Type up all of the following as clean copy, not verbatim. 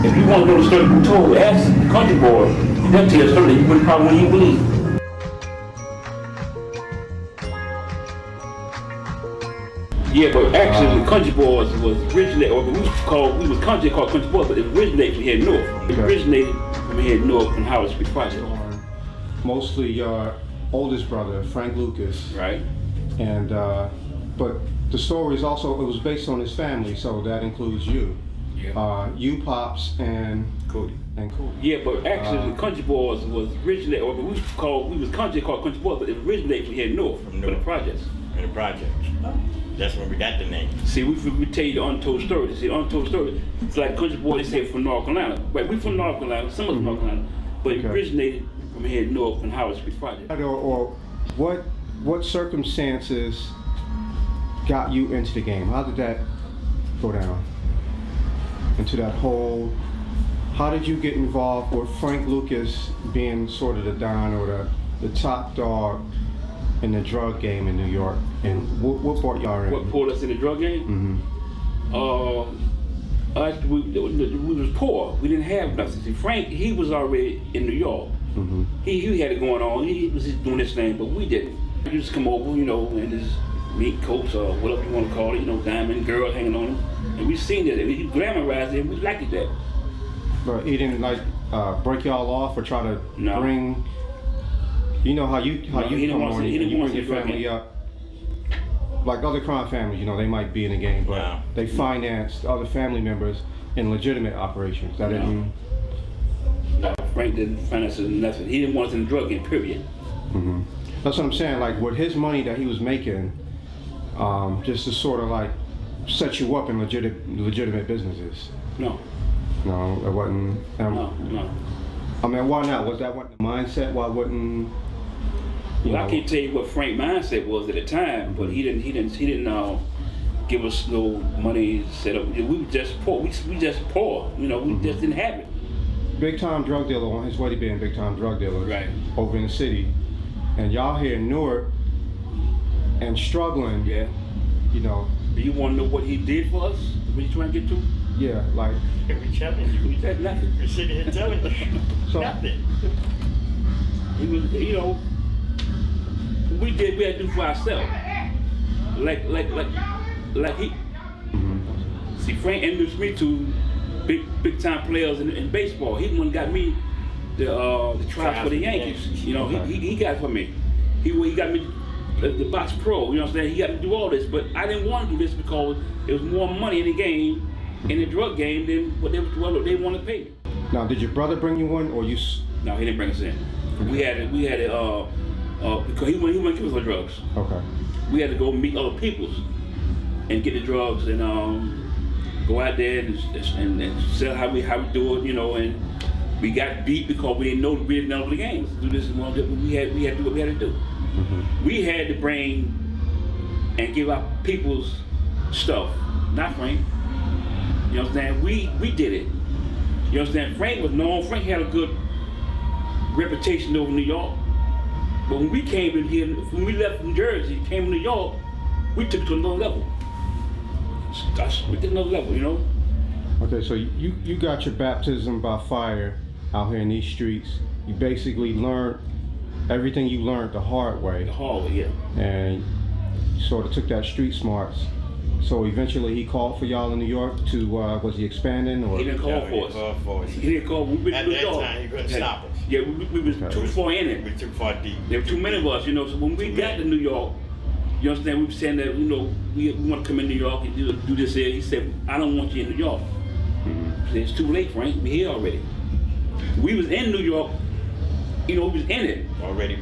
If you want to know the story we told, ask the country boy. They'll tell you a story that you wouldn't probably even believe. Yeah, but actually the country boys was originated, or we was country called country boys, but it originated from here north. It originated from here north from Howard Street Project. Mostly your oldest brother, Frank Lucas. Right. And but the story is also, it was based on his family, so that includes you. Yeah. You, Pops, and Cody. Cody. Yeah, but actually the country boys was originated, or we was country called country boys, but it originated from here north, from the projects. From the projects. That's when we got the name. See, we tell you the untold story. See, the untold story. It's like country boys, they say from North Carolina. Right, we from North Carolina, some of us North Carolina, but it originated from here north from Howard Street Project. Or what circumstances got you into the game? How did that go down? Into that whole, how did you get involved with Frank Lucas being sort of the don or the top dog in the drug game in New York? And what brought y'all in? What pulled us in the drug game? We was poor. We didn't have nothing. See, Frank, he was already in New York. He had it going on. He was just doing this thing, but we didn't. He used to come over, you know, and his meat coats or whatever you want to call it, you know, diamond girl hanging on him. And we seen that. He glamorized it, and we liked it that. But he didn't like break y'all off or try to bring, you know how you come on and you bring your family up. Like other crime families, you know, they might be in the game, but they financed other family members in legitimate operations. That didn't. No, Frank didn't finance nothing. He didn't want us in the drug game, period. That's what I'm saying. Like with his money that he was making, just to sort of like set you up in legitimate businesses. No, it wasn't. No. I mean, why not? Was that what the mindset? Why wouldn't? Well, I can't tell you what Frank's mindset was at the time, but he didn't give us no money set up. We were just poor. We just poor. You know, we just didn't have it. Big time drug dealer on his way to being big time drug dealer. Right. Over in the city, and y'all here in Newark and struggling. Yeah. You know. Do you want to know what he did for us? What you trying to get to? Yeah, like. Every challenge you. We said nothing. We're sitting here telling you nothing. He was, you know. We had to do for ourselves. Like he. See, Frank introduced me to big time players in baseball. He the one got me the tries for the Yankees. You know, he got it for me. He got me the box pro. You know what I'm saying? He got me to do all this, but I didn't want to do this because there was more money in the game, in the drug game, than what they wanted to pay me. Now, did your brother bring you one, or you? No, he didn't bring us in. We had it. Because he wouldn't give us the drugs. Okay. We had to go meet other peoples and get the drugs and go out there and sell how we do it, you know. And we got beat because we didn't know the games. Do this and we had to do what we had to do. We had to bring and give out people's stuff, not Frank. You know what I'm saying? We did it. You understand? Frank was known. Frank had a good reputation over New York. But when we came in here, when we left from Jersey, came to New York, we took it to another level. We did another level, you know? Okay, so you got your baptism by fire out here in these streets. You basically learned everything you learned the hard way. The hard way, yeah. And you sort of took that street smarts. So eventually he called for y'all in New York to, was he expanding or? He didn't call for us. He didn't call, we At that time, he couldn't stop us. Yeah, we was too far in it. We were too far deep. There were too many of us, you know, so when we got to New York, you understand, we were saying that, you know, we want to come in New York and do this here. He said, I don't want you in New York. I said, it's too late, Frank, we're here already. We was in New York, you know, we was in it. Already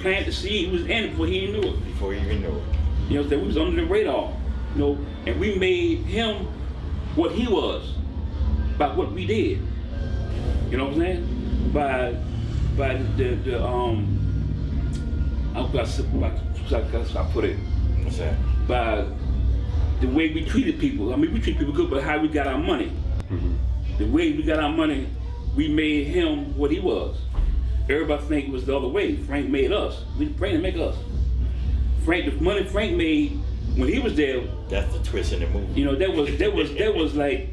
planted the seed, he was in it before he even knew it. Before he even knew it. You know what I'm saying, we was under the radar, you know, and we made him what he was by what we did. You know what I'm saying? By the I put it. What's that? By the way we treated people. I mean, we treat people good, but how we got our money. The way we got our money, we made him what he was. Everybody think it was the other way. Frank made us. Frank didn't make us. The money Frank made when he was there, that's the twist in the movie. you know, that was like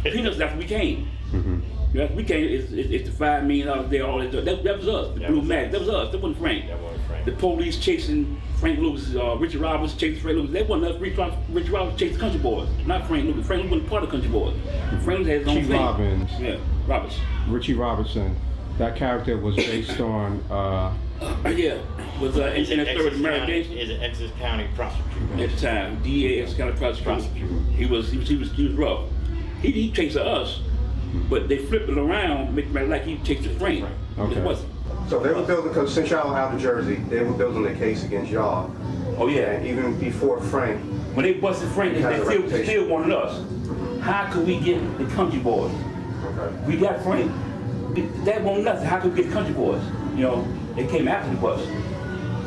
peanuts after we came. You know, after we came, it's the $5 million there, all that. That was us. The Blue Max. That was us. That wasn't Frank. That wasn't Frank. The police chasing Frank Lucas, Richard Roberts chasing Frank Lucas. That wasn't us. Richard Roberts chased the Country Boys, not Frank Lucas. Frank Lucas wasn't part of Country Boys. Frank Lucas had his own Chief thing. Robbins. Yeah, Roberts. Richie Robertson. That character was based on. Yeah, was in the third American Gangster. He's an Essex County prosecutor. At the time, DA, Essex County prosecutor. He was rough. He chased us, but they flipped it around, make it like he chased Frank. Okay. It wasn't. So they were building, because since y'all out in Jersey, they were building a case against y'all. Oh yeah. And even before Frank. When they busted Frank, they still wanted us. How could we get the Country Boys? Okay. We got Frank. That won't nothing. How could we get the Country Boys? You know, they came after the bus.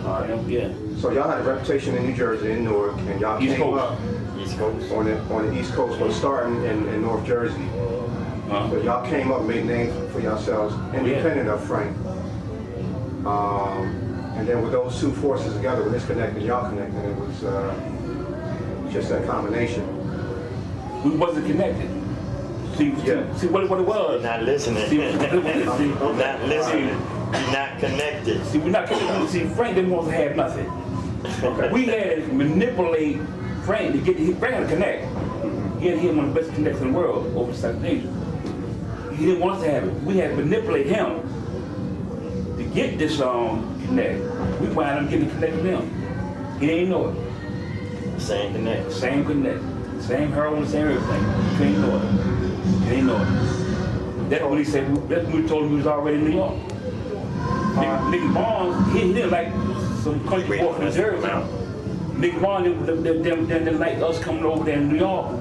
All right. You know, yeah. So y'all had a reputation in New Jersey, in Newark, and y'all East came Coast. up East Coast. on the East Coast, but starting in North Jersey. So y'all came up, made names for yourselves, independent of Frank. And then with those two forces together, when it's connected, y'all connected, it was just that combination. We wasn't connected. See what it was. Not listening. See, Not listening. You're not connected. See, we're not connected. See, Frank didn't want to have nothing. Okay. We had to manipulate Frank to get Frank had to connect. He had one of the best connects in the world over South Asia. He didn't want us to have it. We had to manipulate him to get this connect. We wound up getting a connect with him. He didn't know it. Same connect. Same connect. Same heroin, same everything. He couldn't know it. He didn't know it. That's when he said, that's when we told him he was already in New York. Nicky Barnes, he didn't like some country boy from Jersey. Nicky Barnes didn't like us coming over there in New York.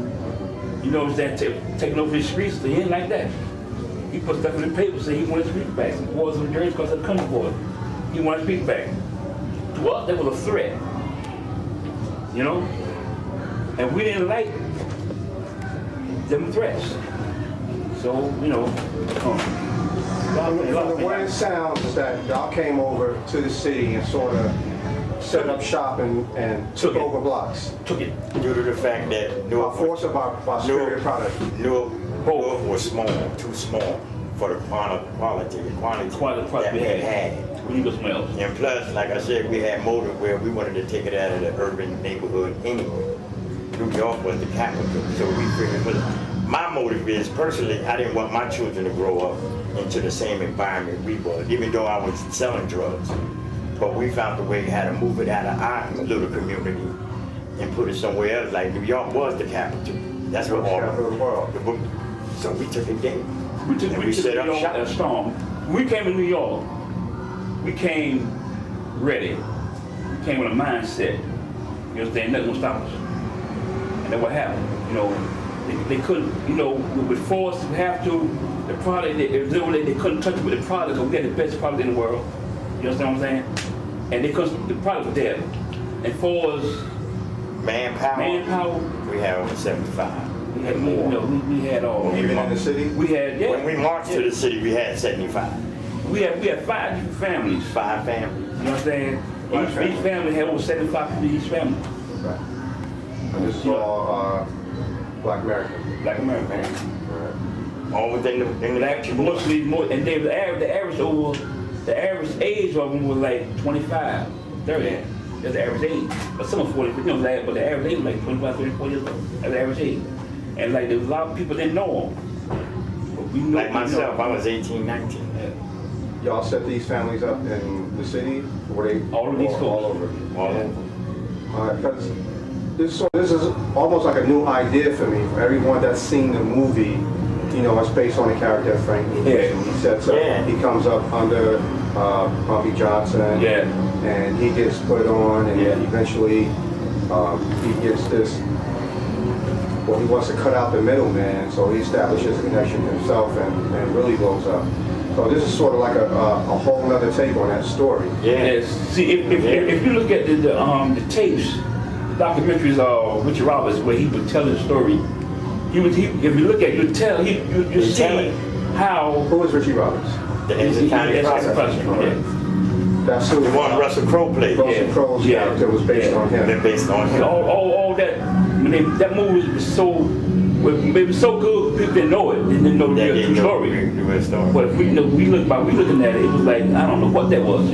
You know, that taking over the streets, so he didn't like that. He put stuff in the paper saying he wanted his people back. Some boys from Jersey because of the country boys. He wanted his people back. To us, that was a threat. You know? And we didn't like them threats. So, you know, From the way it sounds is that y'all came over to the city and sort of set up shop and took over blocks. Took it. Due to the fact that By force of our superior product. Newark was small, too small for the quality that we had. We need to smell. And plus, like I said, we had motive where we wanted to take it out of the urban neighborhood anyway. New York was the capital, so we figured. My motive is, personally, I didn't want my children to grow up into the same environment we was, even though I was selling drugs. But we found a way how to move it out of our little community and put it somewhere else. Like New York was the capital. That's what all Capital of the world. So we took it there. We set up shop at Storm. When we came to New York, we came ready. We came with a mindset. You understand? Nothing will stop us. And then what happened? You know, they couldn't, you know, with force, we have to, the product, they couldn't touch it with the product because we had the best product in the world. You understand what I'm saying? And they couldn't, the product was there. And for us, manpower, we had over 75. We had more. You know, we had all. Even in the city? We had, yeah. When we marched to the city, we had 75. We had 5 different families. 5 families. You know what I'm saying? Each family had over 75 people each family. Right. And this is all Black American. Black American. Right. All within the Black, mostly more, and they the average age of them was like 25, 30. That's the average age. But some are 40, you know, but the average age was like 25, 34 years old. That's the average age. And like there was a lot of people didn't know them. But we know, like myself, I was 18, 19. Yeah. Y'all set these families up in the city? Were they all over these schools? All over. All over. Because this is almost like a new idea for me. For everyone that's seen the movie, you know, it's based on the character of Frank Lucas. Yeah. He sets up, he comes up under Bumpy Johnson, yeah, and he gets put on, and eventually he gets this. Well, he wants to cut out the middleman, so he establishes a connection himself and really blows up. So this is sort of like a whole other take on that story. Yes. See, if you look at the tapes, the documentaries of Richard Roberts, where he would tell his story, if you look at it, you see how. Who is Richie Roberts? The Essex County prosecutor. That's who The one Russell Crowe played. Russell Crowe's character was based on him. They're based on him. All that. When that movie was so, it was so good. People didn't know it. They didn't know the real story. The real story. But we looking at it, it was like I don't know what that was.